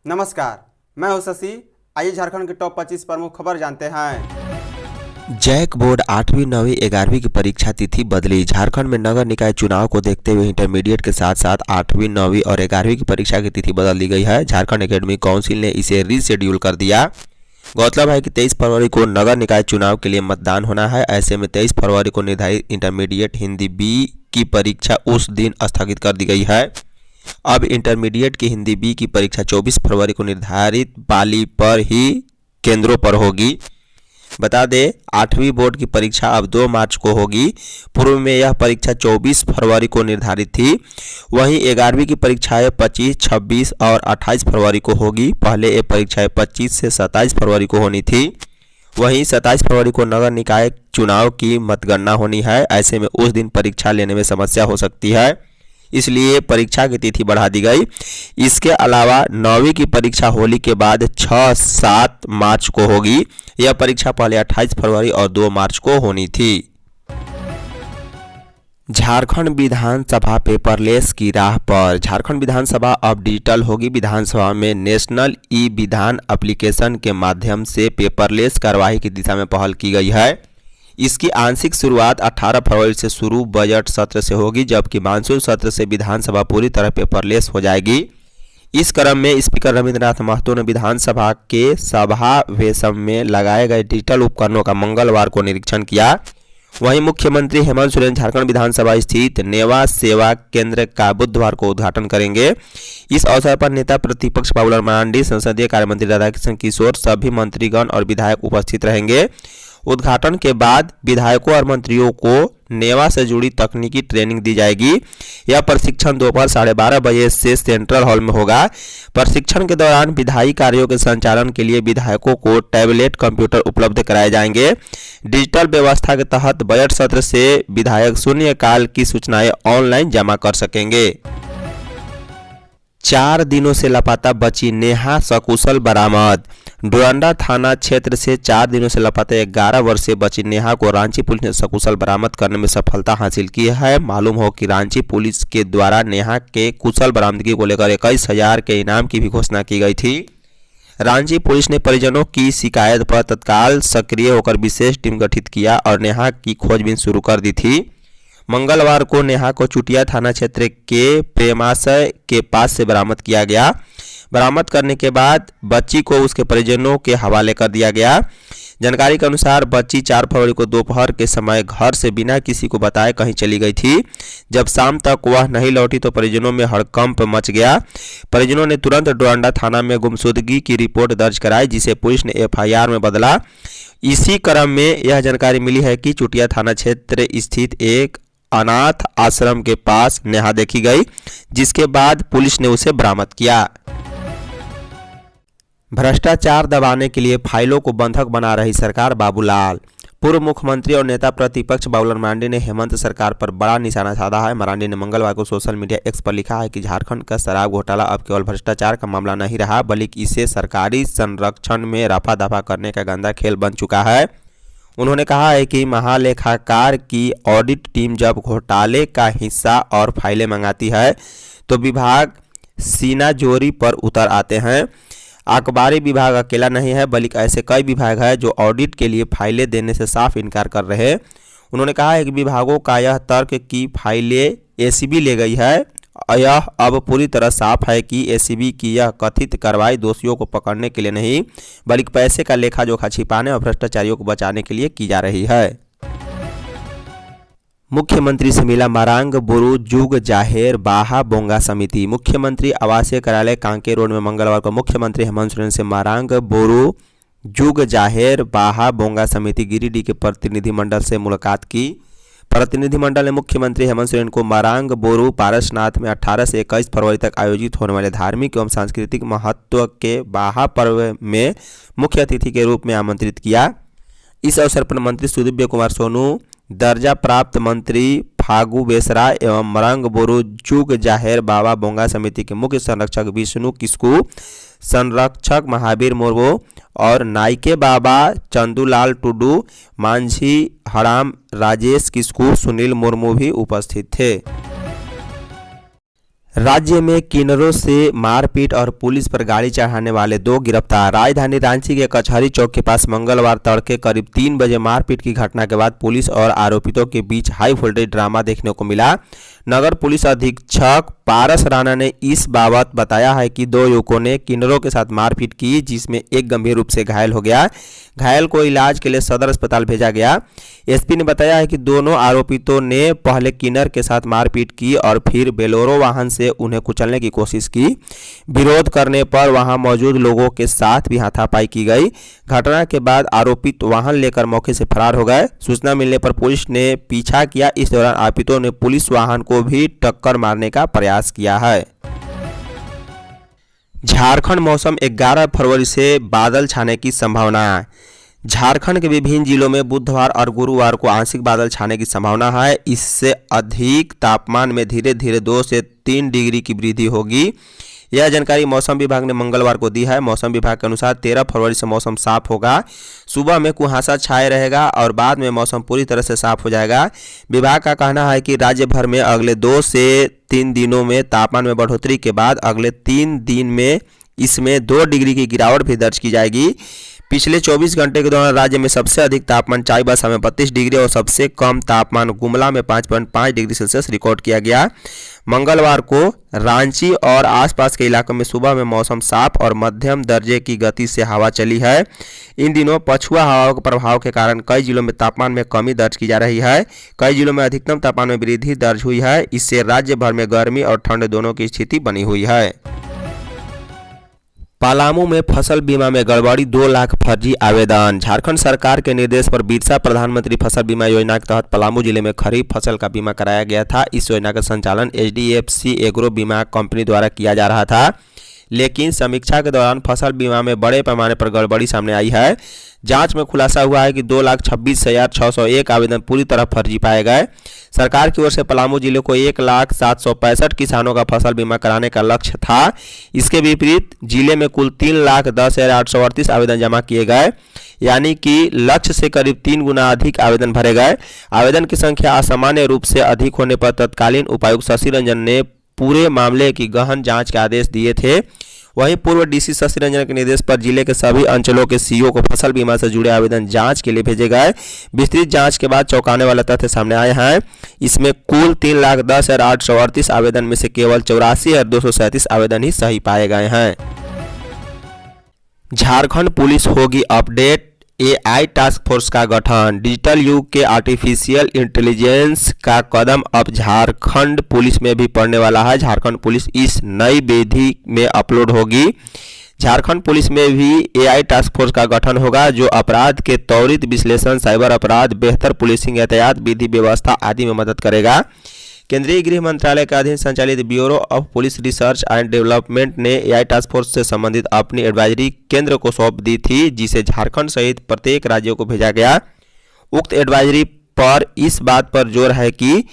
नमस्कार, मैं हूं शशि। आइए झारखंड की टॉप 25 प्रमुख खबर जानते हैं। जैक बोर्ड 8वीं, 9वीं, 11वीं की परीक्षा तिथि बदली। झारखंड में नगर निकाय चुनाव को देखते हुए इंटरमीडिएट के साथ साथ 8वीं, 9वीं और 11वीं की परीक्षा की तिथि बदल दी गई है। झारखंड एकेडमिक काउंसिल ने इसे रीशेड्यूल कर दिया। गौरतलब है कि 23 फरवरी को नगर निकाय चुनाव के लिए मतदान होना है। ऐसे में 23 फरवरी को निर्धारित इंटरमीडिएट हिंदी बी की परीक्षा उस दिन स्थगित कर दी गई है। अब इंटरमीडिएट की हिंदी बी की परीक्षा 24 फरवरी को निर्धारित पाली पर ही केंद्रों पर होगी। बता दें, 8वीं बोर्ड की परीक्षा अब 2 मार्च को होगी। पूर्व में यह परीक्षा 24 फरवरी को निर्धारित थी। वहीं 11वीं की परीक्षाएं 25, 26 और 28 फरवरी को होगी। पहले ये परीक्षाएं 25 से 27 फरवरी को होनी थी। वहीं 27 फरवरी को नगर निकाय चुनाव की मतगणना होनी है। ऐसे में उस दिन परीक्षा लेने में समस्या हो सकती है, इसलिए परीक्षा की तिथि बढ़ा दी गई। इसके अलावा 9वीं की परीक्षा होली के बाद 6-7 मार्च को होगी। यह परीक्षा पहले 28 फरवरी और 2 मार्च को होनी थी। झारखंड विधानसभा पेपरलेस की राह पर। झारखंड विधानसभा अब डिजिटल होगी। विधानसभा में नेशनल ई विधान एप्लीकेशन के माध्यम से पेपरलेस कार्यवाही की दिशा में पहल की गई है। इसकी आंशिक शुरुआत 18 फरवरी से शुरू बजट सत्र से होगी, जबकि मानसून सत्र से विधानसभा पूरी तरह पेपरलेस हो जाएगी। इस क्रम में स्पीकर रविंद्रनाथ महतो ने विधानसभा के सभावेशम में लगाए गए डिजिटल उपकरणों का मंगलवार को निरीक्षण किया। वहीं मुख्यमंत्री हेमंत सोरेन झारखंड विधानसभा स्थित नेवा सेवा केंद्र का बुधवार को उद्घाटन करेंगे। इस अवसर पर नेता प्रतिपक्ष बाबूलाल मरांडी, संसदीय कार्यमंत्री राधाकिशन किशोर, सभी मंत्रीगण और विधायक उपस्थित रहेंगे। उद्घाटन के बाद विधायकों और मंत्रियों को नेवा से जुड़ी तकनीकी ट्रेनिंग दी जाएगी। यह प्रशिक्षण दोपहर 12:30 बजे से सेंट्रल हॉल में होगा। प्रशिक्षण के दौरान विधायी कार्यों के संचालन के लिए विधायकों को टैबलेट कंप्यूटर उपलब्ध कराए जाएंगे। डिजिटल व्यवस्था के तहत बजट सत्र से विधायक शून्यकाल की सूचनाएं ऑनलाइन जमा कर सकेंगे। 4 दिनों से लापता बची नेहा सकुशल बरामद। डोरंडा थाना क्षेत्र से 4 दिनों से लापता 11 वर्षीय बची नेहा को रांची पुलिस ने सकुशल बरामद करने में सफलता हासिल की है। मालूम हो कि रांची पुलिस के द्वारा नेहा के कुशल बरामदगी को लेकर 21,000 के इनाम की भी घोषणा की गई थी। रांची पुलिस ने परिजनों की शिकायत पर तत्काल सक्रिय होकर विशेष टीम गठित किया और नेहा की खोजबीन शुरू कर दी थी। मंगलवार को नेहा को चुटिया थाना क्षेत्र के प्रेमाशय के पास से बरामद किया गया। बरामद करने के बाद बच्ची को उसके परिजनों के हवाले कर दिया गया। जानकारी के अनुसार बच्ची 4 फरवरी को दोपहर के समय घर से बिना किसी को बताए कहीं चली गई थी। जब शाम तक वह नहीं लौटी तो परिजनों में हड़कंप मच गया। परिजनों ने तुरंत डोरंडा थाना में गुमशुदगी की रिपोर्ट दर्ज कराई, जिसे पुलिस ने FIR में बदला। इसी क्रम में यह जानकारी मिली है कि चुटिया थाना क्षेत्र स्थित एक अनाथ आश्रम के पास नेहा देखी गई, जिसके बाद पुलिस ने उसे बरामद किया। भ्रष्टाचार दबाने के लिए फाइलों को बंधक बना रही सरकार, बाबूलाल। पूर्व मुख्यमंत्री और नेता प्रतिपक्ष बाबूलाल मरांडी ने हेमंत सरकार पर बड़ा निशाना साधा है। मरांडी ने मंगलवार को सोशल मीडिया एक्स पर लिखा है कि झारखंड का शराब घोटाला अब केवल भ्रष्टाचार का मामला नहीं रहा, बल्कि इसे सरकारी संरक्षण में रफा दफा करने का गंदा खेल बन चुका है। उन्होंने कहा है कि महालेखाकार की ऑडिट टीम जब घोटाले का हिस्सा और फाइलें मंगाती है तो विभाग सीनाजोरी पर उतर आते हैं। आबकारी विभाग अकेला नहीं है, बल्कि ऐसे कई विभाग हैं जो ऑडिट के लिए फाइलें देने से साफ इनकार कर रहे हैं। उन्होंने कहा है कि विभागों का यह तर्क कि फाइलें ACB ले गई है, यह अब पूरी तरह साफ है कि ACB की यह कथित कार्रवाई दोषियों को पकड़ने के लिए नहीं, बल्कि पैसे का लेखा जोखा छिपाने और भ्रष्टाचारियों को बचाने के लिए की जा रही है। मुख्यमंत्री से मिला मारांग बुरु जुग जाहेर बाहा बोंगा समिति। मुख्यमंत्री आवासीय कार्यालय कांके रोड में मंगलवार को मुख्यमंत्री हेमंत सोरेन से मारांग बुरु जुग जाहेर बाहा बोंगा समिति गिरिडीह के प्रतिनिधिमंडल से मुलाकात की। प्रतिनिधिमंडल ने मुख्यमंत्री हेमंत सोरेन को मारांग बोरू पारसनाथ में 18 से 21 फरवरी तक आयोजित होने वाले धार्मिक एवं सांस्कृतिक महत्व के बाहा पर्व में मुख्य अतिथि के रूप में आमंत्रित किया। इस अवसर पर मंत्री सुदीव्य कुमार सोनू, दर्जा प्राप्त मंत्री फागू बेसरा एवं मरंग बोरू जुग जाहेर बाबा बोंगा समिति के मुख्य संरक्षक विष्णु किस्कू संरक्षक महावीर मुर्मू और नाइके बाबा चंदूलाल टुडू, मांझी हराम राजेश किस्कू, सुनील मुर्मू भी उपस्थित थे। राज्य में किन्नरों से मारपीट और पुलिस पर गाड़ी चढ़ाने वाले 2 गिरफ्तार। राजधानी रांची के कचहरी चौक के पास मंगलवार तड़के करीब 3 बजे मारपीट की घटना के बाद पुलिस और आरोपितों के बीच हाई वोल्टेज ड्रामा देखने को मिला। नगर पुलिस अधीक्षक पारस राणा ने इस बाबत बताया है कि 2 युवकों ने किन्नरों के साथ मारपीट की, जिसमें एक गंभीर रूप से घायल हो गया। घायल को इलाज के लिए सदर अस्पताल भेजा गया। एसपी ने बताया है कि दोनों आरोपितों ने पहले किन्नर के साथ मारपीट की और फिर बोलेरो वाहन से उन्हें कुचलने की कोशिश की। विरोध करने पर वहां मौजूद लोगों के साथ भी हाथापाई की गई। घटना के बाद आरोपित वाहन लेकर मौके से फरार हो गए। सूचना मिलने पर पुलिस ने पीछा किया। इस दौरान आरोपितों ने पुलिस वाहन को भी टक्कर मारने का प्रयास किया है। झारखंड मौसम 11 फरवरी से बादल छाने की संभावना। झारखंड के विभिन्न जिलों में बुधवार और गुरुवार को आंशिक बादल छाने की संभावना है। इससे अधिक तापमान में धीरे धीरे 2 से 3 डिग्री की वृद्धि होगी। यह जानकारी मौसम विभाग ने मंगलवार को दी है। मौसम विभाग के अनुसार 13 फरवरी से मौसम साफ होगा। सुबह में कुहासा छाए रहेगा और बाद में मौसम पूरी तरह से साफ हो जाएगा। विभाग का कहना है कि राज्य भर में अगले 2 से 3 दिनों में तापमान में बढ़ोतरी के बाद अगले 3 दिन में इसमें 2 डिग्री की गिरावट भी दर्ज की जाएगी। पिछले 24 घंटे के दौरान राज्य में सबसे अधिक तापमान चाईबासा में 32 डिग्री और सबसे कम तापमान गुमला में 5.5 डिग्री सेल्सियस रिकॉर्ड किया गया। मंगलवार को रांची और आसपास के इलाकों में सुबह में मौसम साफ और मध्यम दर्जे की गति से हवा चली है। इन दिनों पछुआ हवाओं के प्रभाव के कारण कई जिलों में तापमान में कमी दर्ज की जा रही है। कई जिलों में अधिकतम तापमान में वृद्धि दर्ज हुई है। इससे राज्य भर में गर्मी और ठंड दोनों की स्थिति बनी हुई है। पलामू में फसल बीमा में गड़बड़ी, 2 लाख फर्जी आवेदन। झारखंड सरकार के निर्देश पर बिरसा प्रधानमंत्री फसल बीमा योजना के तहत पलामू जिले में खरीफ फसल का बीमा कराया गया था। इस योजना का संचालन HDFC एग्रो बीमा कंपनी द्वारा किया जा रहा था, लेकिन समीक्षा के दौरान फसल बीमा में बड़े पैमाने पर गड़बड़ी सामने आई है। जांच में खुलासा हुआ है कि 2,26,601 आवेदन पूरी तरह फर्जी पाए गए। सरकार की ओर से पलामू जिले को 1,765 किसानों का फसल बीमा कराने का लक्ष्य था। इसके विपरीत जिले में कुल 3,10,838 आवेदन जमा किए गए, यानी कि लक्ष्य से करीब 3 गुना अधिक आवेदन भरे गए। आवेदन की संख्या असामान्य रूप से अधिक होने पर तत्कालीन उपायुक्त शशि रंजन ने पूरे मामले की गहन जांच के आदेश दिए थे। वहीं पूर्व डीसी शशि रंजन के निर्देश पर जिले के सभी अंचलों के सीईओ को फसल बीमा से जुड़े आवेदन जांच के लिए भेजे गए। विस्तृत जांच के बाद चौंकाने वाले तथ्य सामने आए हैं। इसमें कुल 3,10,838 आवेदन में से केवल 84,237 आवेदन ही सही पाए गए हैं। झारखंड पुलिस होगी अपडेट, AI टास्क फोर्स का गठन। डिजिटल युग के आर्टिफिशियल इंटेलिजेंस का कदम अब झारखंड पुलिस में भी पड़ने वाला है। झारखंड पुलिस इस नई विधि में अपलोड होगी। झारखंड पुलिस में भी AI टास्क फोर्स का गठन होगा, जो अपराध के त्वरित विश्लेषण, साइबर अपराध, बेहतर पुलिसिंग, यातायात विधि व्यवस्था आदि में मदद करेगा। केंद्रीय गृह मंत्रालय के अधीन संचालित bureau of police research and development ने AI टास्क फोर्स से संबंधित अपनी एडवाइजरी केंद्र को सौंप दी थी, जिसे झारखंड सहित प्रत्येक राज्यों को भेजा गया। उक्त एडवाइजरी पर इस बात पर जोर है कि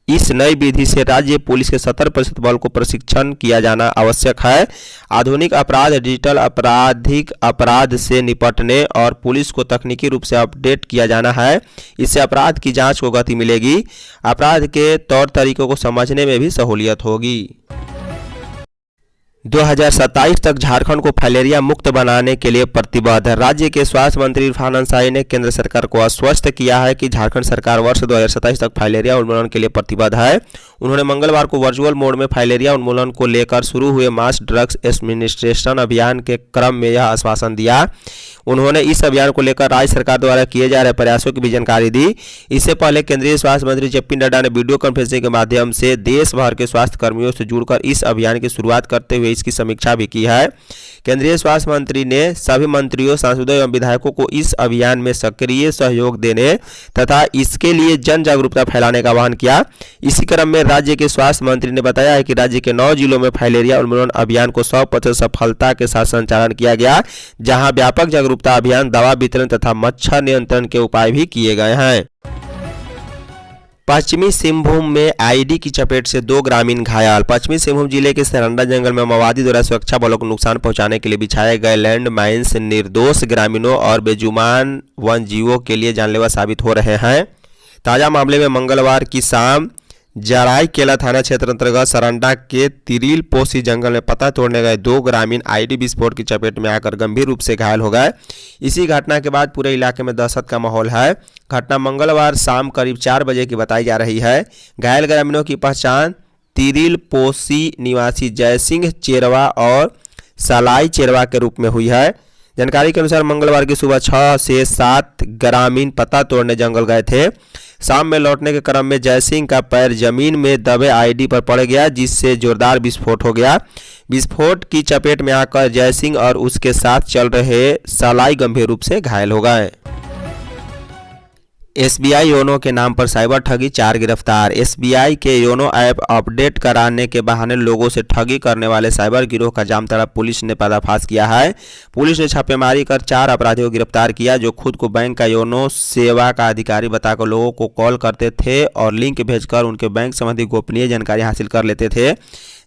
इस नई विधि से राज्य पुलिस के 70% बल को प्रशिक्षण किया जाना आवश्यक है। आधुनिक अपराध, डिजिटल आपराधिक अपराध से निपटने और पुलिस को तकनीकी रूप से अपडेट किया जाना है। इससे अपराध की जांच को गति मिलेगी। अपराध के तौर तरीकों को समझने में भी सहूलियत होगी। 2027 तक झारखंड को फाइलेरिया मुक्त बनाने के लिए प्रतिबद्ध। राज्य के स्वास्थ्य मंत्री इरफान अंसारी ने केंद्र सरकार को आश्वस्त किया है कि झारखंड सरकार वर्ष 2027 तक फाइलेरिया उन्मूलन के लिए प्रतिबद्ध है। उन्होंने मंगलवार को वर्चुअल मोड में फाइलेरिया उन्मूलन को लेकर शुरू हुए मास ड्रग्स एडमिनिस्ट्रेशन अभियान के क्रम में यह आश्वासन दिया। उन्होंने इस अभियान को लेकर राज्य सरकार द्वारा किए जा रहे प्रयासों की भी जानकारी दी। इससे पहले केंद्रीय स्वास्थ्य मंत्री जेपी नड्डा ने वीडियो कॉन्फ्रेंसिंग के माध्यम से देश भर के स्वास्थ्य कर्मियों से जुड़कर इस अभियान की शुरुआत करते हुए इसकी समीक्षा भी की है। केंद्रीय स्वास्थ्य मंत्री ने सभी मंत्रियों, सांसदों एवं विधायकों को इस अभियान में सक्रिय सहयोग देने तथा इसके लिए जन जागरूकता फैलाने का आह्वान किया। इसी क्रम में राज्य के स्वास्थ्य मंत्री ने बताया है कि राज्य के 9 जिलों में फाइलेरिया उन्मूलन अभियान को 100% सफलता के साथ संचालन किया गया, जहां व्यापक जागरूकता अभियान, दवा वितरण तथा मच्छर नियंत्रण के उपाय भी किए गए हैं। पश्चिमी सिंहभूम में आईडी की चपेट से 2 ग्रामीण घायल। पश्चिमी सिंहभूम जिले के सरंडा जंगल में माओवादी द्वारा सुरक्षा बलों को नुकसान पहुंचाने के लिए बिछाए गए लैंड माइन्स निर्दोष ग्रामीणों और बेजुबान वन्यजीवों के लिए जानलेवा साबित हो रहे हैं। ताजा मामले में मंगलवार की शाम जराई केला थाना क्षेत्र अंतर्गत सरंडा के तिरिल पोसी जंगल में पता तोड़ने गए 2 ग्रामीण आईडी विस्फोट की चपेट में आकर गंभीर रूप से घायल हो गए। इसी घटना के बाद पूरे इलाके में दहशत का माहौल है। घटना मंगलवार शाम करीब 4 बजे की बताई जा रही है। घायल ग्रामीणों की पहचान तिरिल पोसी निवासी जयसिंह चेरवा और सलाई चेरवा के रूप में हुई है। जानकारी के अनुसार मंगलवार की सुबह 6 से 7 ग्रामीण पता तोड़ने जंगल गए थे। शाम में लौटने के क्रम में जयसिंह का पैर जमीन में दबे आईडी पर पड़ गया, जिससे जोरदार विस्फोट हो गया। विस्फोट की चपेट में आकर जयसिंह और उसके साथ चल रहे सलाई गंभीर रूप से घायल हो गए। एसबीआई योनो के नाम पर साइबर ठगी, 4 गिरफ्तार। एसबीआई के योनो ऐप अपडेट कराने के बहाने लोगों से ठगी करने वाले साइबर गिरोह का जामताड़ा पुलिस ने पर्दाफाश किया है। पुलिस ने छापेमारी कर 4 अपराधियों को गिरफ्तार किया, जो खुद को बैंक का योनो सेवा का अधिकारी बताकर लोगों को कॉल करते थे और लिंक भेजकर उनके बैंक संबंधी गोपनीय जानकारी हासिल कर लेते थे।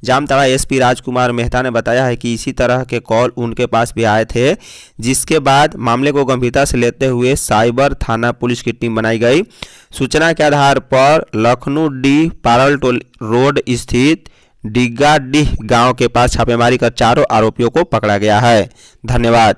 जामताड़ा एसपी राजकुमार मेहता ने बताया है कि इसी तरह के कॉल उनके पास भी आए थे, जिसके बाद मामले को गंभीरता से लेते हुए साइबर थाना पुलिस की टीम बनाई गई। सूचना के आधार पर लखनऊ डी पारल रोड स्थित डिग्गाडीह गांव के पास छापेमारी कर चारों आरोपियों को पकड़ा गया है। धन्यवाद।